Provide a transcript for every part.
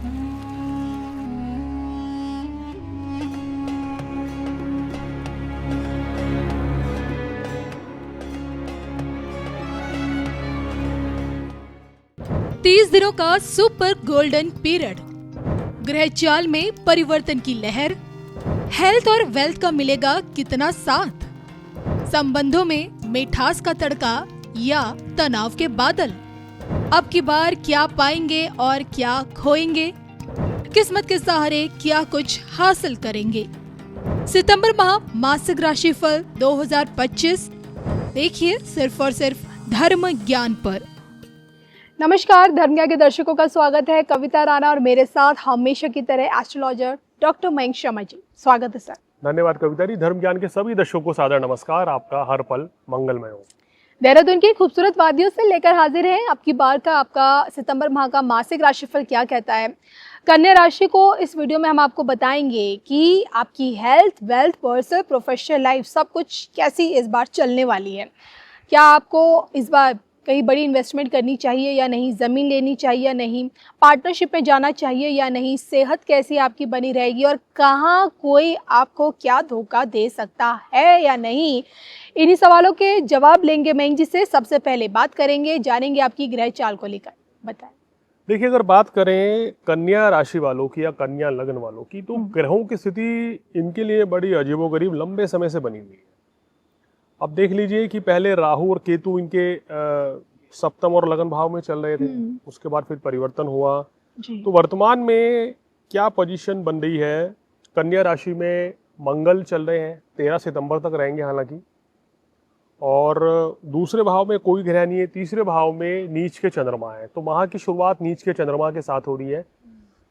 तीस दिनों का सुपर गोल्डन पीरियड, ग्रह चाल में परिवर्तन की लहर, हेल्थ और वेल्थ का मिलेगा कितना साथ, संबंधों में मिठास का तड़का या तनाव के बादल। अब की बार क्या पाएंगे और क्या खोएंगे, किस्मत के सहारे क्या कुछ हासिल करेंगे। सितंबर माह मासिक राशिफल 2025 देखिए सिर्फ और सिर्फ धर्म ज्ञान पर। नमस्कार, धर्म ज्ञान के दर्शकों का स्वागत है। कविता राणा और मेरे साथ हमेशा की तरह एस्ट्रोलॉजर डॉक्टर मयंक शर्मा जी। स्वागत है सर। धन्यवाद कविता जी। धर्म ज्ञान के सभी दर्शकों को सादर नमस्कार। आपका हर पल मंगलमय हो। देहरादून की खूबसूरत वादियों से लेकर हाजिर हैं अब की बार का आपका सितंबर माह का मासिक राशिफल क्या कहता है। कन्या राशि को इस वीडियो में हम आपको बताएंगे कि आपकी health, wealth, personal, professional life सब कुछ कैसी इस बार चलने वाली है। क्या आपको इस बार कहीं बड़ी इन्वेस्टमेंट करनी चाहिए या नहीं, ज़मीन लेनी चाहिए या नहीं, पार्टनरशिप में जाना चाहिए या नहीं, सेहत कैसी आपकी बनी रहेगी और कहाँ कोई आपको क्या धोखा दे सकता है या नहीं, इन्हीं सवालों के जवाब लेंगे मयंक जी से। सबसे पहले बात करेंगे, जानेंगे आपकी ग्रह चाल को लेकर। बताएं। देखिए, अगर बात करें कन्या राशि वालों की या कन्या लग्न वालों की, तो ग्रहों की स्थिति इनके लिए बड़ी अजीबोगरीब लंबे समय से बनी हुई है। अब देख लीजिए कि पहले राहु और केतु इनके सप्तम और लगन भाव में चल रहे थे, उसके बाद फिर परिवर्तन हुआ। तो वर्तमान में क्या पोजीशन बन रही है, कन्या राशि में मंगल चल रहे हैं, 13 सितंबर तक रहेंगे हालांकि, और दूसरे भाव में कोई ग्रह नहीं है, तीसरे भाव में नीच के चंद्रमा है। तो माह की शुरुआत नीच के चंद्रमा के साथ हो रही है।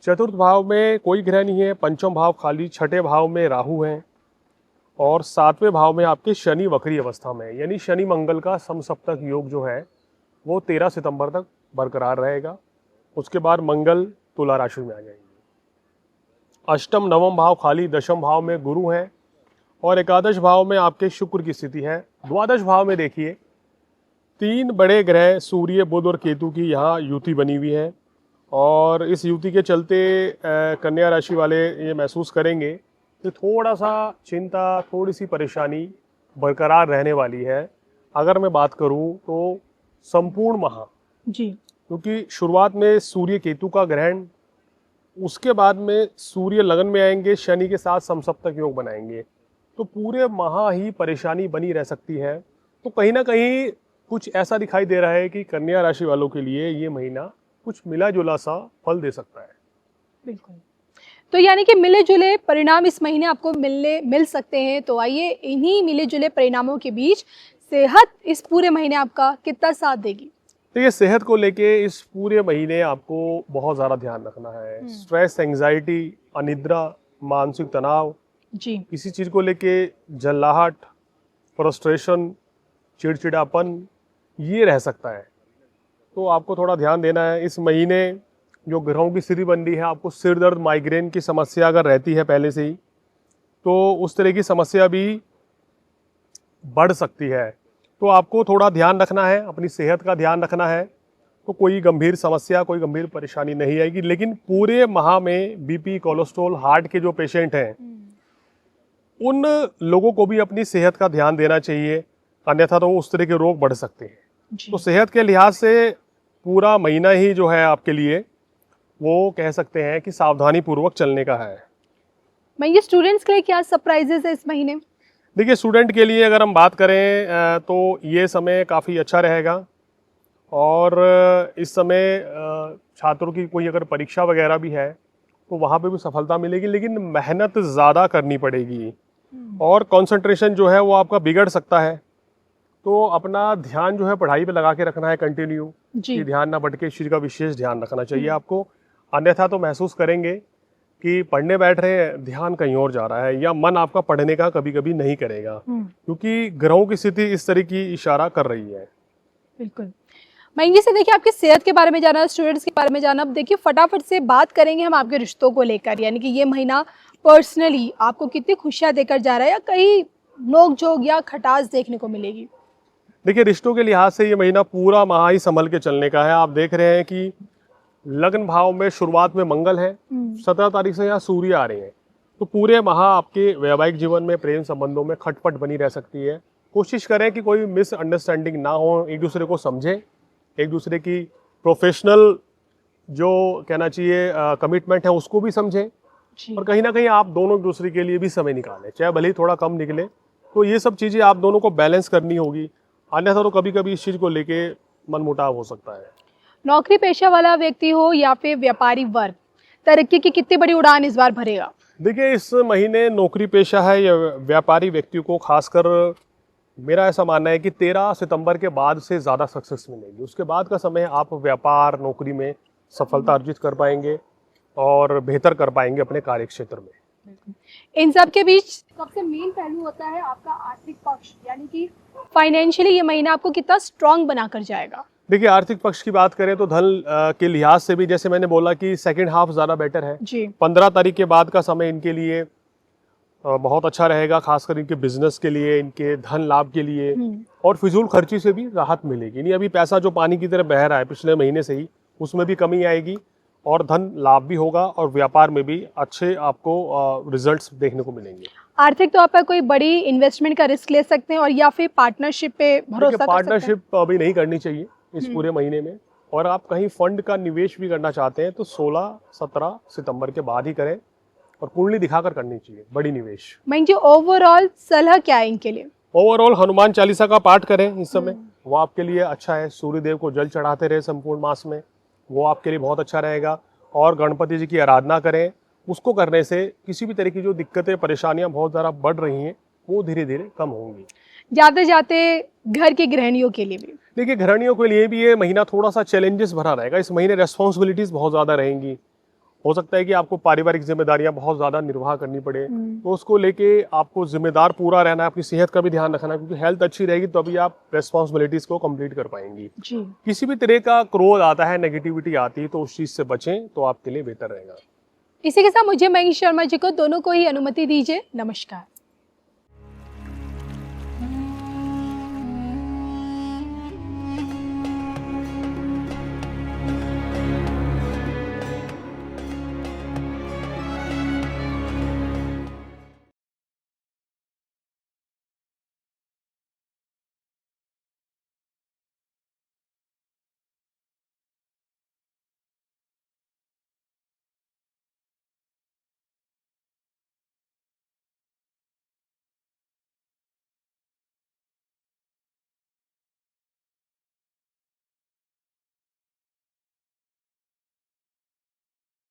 चतुर्थ भाव में कोई ग्रह नहीं है, पंचम भाव खाली, छठे भाव में राहु है और सातवें भाव में आपके शनि वक्री अवस्था में है। यानी शनि मंगल का समसप्तक योग जो है वो 13 सितंबर तक बरकरार रहेगा। उसके बाद मंगल तुला राशि में आ जाएंगे। अष्टम नवम भाव खाली, दशम भाव में गुरु है और एकादश भाव में आपके शुक्र की स्थिति है। द्वादश भाव में देखिए तीन बड़े ग्रह सूर्य, बुध और केतु की यहाँ युति बनी हुई है और इस युति के चलते कन्या राशि वाले ये महसूस करेंगे कि थोड़ा सा चिंता, थोड़ी सी परेशानी बरकरार रहने वाली है। अगर मैं बात करूं तो संपूर्ण माह जी, क्योंकि शुरुआत में सूर्य केतु का ग्रहण, उसके बाद में सूर्य लगन में आएंगे, शनि के साथ समसप्तक योग बनाएंगे, तो पूरे माह ही परेशानी बनी रह सकती है। तो कहीं ना कहीं कुछ ऐसा दिखाई दे रहा है कि कन्या राशि वालों के लिए ये महीना कुछ मिला जुला सा फल दे सकता है। बिल्कुल। तो यानी कि मिले जुले परिणाम इस महीने आपको मिल सकते हैं। तो आइए इन्हीं मिले जुले परिणामों के बीच सेहत इस पूरे महीने आपका कितना साथ देगी। तो ये सेहत को लेके इस पूरे महीने आपको बहुत ज़्यादा ध्यान रखना है। स्ट्रेस, एंजाइटी, अनिद्रा, मानसिक तनाव जी, किसी चीज़ को लेके जल्लाहट, फ्रस्ट्रेशन, चिड़चिड़ापन ये रह सकता है। तो आपको थोड़ा ध्यान देना है। इस महीने जो ग्रहों की स्थिति बन रही है, आपको सिर दर्द, माइग्रेन की समस्या अगर रहती है पहले से ही, तो उस तरह की समस्या भी बढ़ सकती है। तो आपको थोड़ा ध्यान रखना है, अपनी सेहत का ध्यान रखना है। तो कोई गंभीर समस्या, कोई गंभीर परेशानी नहीं आएगी। लेकिन पूरे माह में बीपी, कोलेस्ट्रॉल, हार्ट के जो पेशेंट हैं उन लोगों को भी अपनी सेहत का ध्यान देना चाहिए, अन्यथा तो उस तरह के रोग बढ़ सकते हैं। तो सेहत के लिहाज से पूरा महीना ही जो है आपके लिए वो कह सकते हैं कि सावधानी पूर्वक चलने का है। मैं ये स्टूडेंट्स के लिए क्या सरप्राइजेस है इस महीने? देखिए, स्टूडेंट के लिए अगर हम बात करें तो ये समय काफ़ी अच्छा रहेगा और इस समय छात्रों की कोई अगर परीक्षा वगैरह भी है तो वहाँ पे भी सफलता मिलेगी, लेकिन मेहनत ज़्यादा करनी पड़ेगी और कंसंट्रेशन जो है वो आपका बिगड़ सकता है। तो अपना ध्यान जो है पढ़ाई पे लगा के रखना है कंटिन्यू, कि ध्यान ना भटके, इस चीज़ का विशेष ध्यान रखना चाहिए आपको। अन्यथा तो महसूस करेंगे कि पढ़ने बैठ रहे हैं, ध्यान कहीं और जा रहा है, या मन आपका पढ़ने का कभी कभी नहीं करेगा, क्योंकि ग्रहों की स्थिति इस तरह की इशारा कर रही है। बिल्कुल। मयंक से देखिए आपकी सेहत के बारे में जाना, स्टूडेंट्स के बारे में जाना। अब देखिए फटाफट से बात करेंगे हम आपके रिश्तों को लेकर, यानी कि ये महीना पर्सनली आपको कितनी खुशियाँ देकर जा रहा है या कहीं नोक-झोंक या खटास देखने को मिलेगी? देखिए, रिश्तों के लिहाज से ये महीना पूरा माह ही संभल के चलने का है। आप देख रहे हैं कि लग्न भाव में शुरुआत में मंगल है, 17 तारीख से यहाँ सूर्य आ रहे हैं, तो पूरे माह आपके वैवाहिक जीवन में, प्रेम संबंधों में खटपट बनी रह सकती है। कोशिश करें कि कोई मिसअंडरस्टैंडिंग ना हो, एक दूसरे को समझें, एक दूसरे की प्रोफेशनल जो कहना चाहिए कमिटमेंट है उसको भी समझें, और कहीं ना कहीं आप दोनों एक दूसरे के लिए भी समय निकालें, चाहे भले ही थोड़ा कम निकले। तो ये सब चीज़ें आप दोनों को बैलेंस करनी होगी, अन्यथा तो कभी कभी इस चीज़ को लेके मनमुटाव हो सकता है। नौकरी पेशा वाला व्यक्ति हो या फिर व्यापारी वर्ग, तरक्की की कितनी बड़ी उड़ान इस बार भरेगा? देखिए, इस महीने नौकरी पेशा है या व्यापारी व्यक्ति को खासकर मेरा ऐसा मानना है कि 13 सितंबर के बाद से ज़्यादा सक्सेस मिलेगी। उसके बाद का समय आप व्यापार नौकरी में सफलता अर्जित कर पाएंगे और बेहतर कर पाएंगे अपने कार्य क्षेत्र में। इन सब के बीच सबसे मेन पहलू होता है आपका आर्थिक पक्ष, यानी कि फाइनेंशियली ये महीना आपको कितना स्ट्रांग बनाकर जाएगा। देखिए, आर्थिक पक्ष की बात करें तो धन के लिहाज से भी जैसे मैंने बोला कि सेकंड हाफ ज़्यादा बेटर है जी। 15 तारीख के बाद का समय इनके लिए बहुत अच्छा रहेगा, खासकर इनके बिजनेस के लिए, इनके धन लाभ के लिए, और फिजूल खर्ची से भी राहत मिलेगी। नहीं, अभी पैसा जो पानी की तरह बह रहा है पिछले महीने से ही, उसमें भी कमी आएगी और धन लाभ भी होगा और व्यापार में भी अच्छे आपको रिजल्ट्स देखने को मिलेंगे। आर्थिक तौर पर कोई बड़ी इन्वेस्टमेंट का रिस्क ले सकते हैं और या फिर पार्टनरशिप पे भरोसा कर सकते हैं? पार्टनरशिप अभी नहीं करनी चाहिए इस पूरे महीने में, और आप कहीं फंड का निवेश भी करना चाहते हैं तो 16-17 सितंबर के बाद ही करें, और कुंडली दिखाकर करनी चाहिए बड़ी निवेश। मैं जी ओवरऑल सलाह क्या है इनके लिए? ओवरऑल हनुमान चालीसा का पाठ करें इस समय, वो आपके लिए अच्छा है। सूर्यदेव को जल चढ़ाते रहे संपूर्ण मास में, वो आपके लिए बहुत अच्छा रहेगा। और गणपति जी की आराधना करें, उसको करने से किसी भी तरह की जो दिक्कतें परेशानियां बहुत ज़्यादा बढ़ रही हैं वो धीरे धीरे कम होंगी। जाते जाते घर की गृहिणियों के लिए भी? देखिए, गृहिणियों के लिए भी ये महीना थोड़ा सा चैलेंजेस भरा रहेगा। इस महीने रेस्पॉन्सिबिलिटीज बहुत ज़्यादा रहेंगी। हो सकता है कि आपको पारिवारिक जिम्मेदारियां बहुत ज़्यादा निर्वाह करनी पड़े, तो उसको लेके आपको जिम्मेदार पूरा रहना है, अपनी सेहत का भी ध्यान रखना है, क्योंकि हेल्थ अच्छी रहेगी तो अभी आप रेस्पॉन्सिबिलिटीज को कंप्लीट कर पाएंगी जी। किसी भी तरह का क्रोध आता है, नेगेटिविटी आती है, तो उस चीज़ से बचें तो आपके लिए बेहतर रहेगा। इसी के साथ मुझे महेश शर्मा जी को दोनों को ही अनुमति दीजिए। नमस्कार।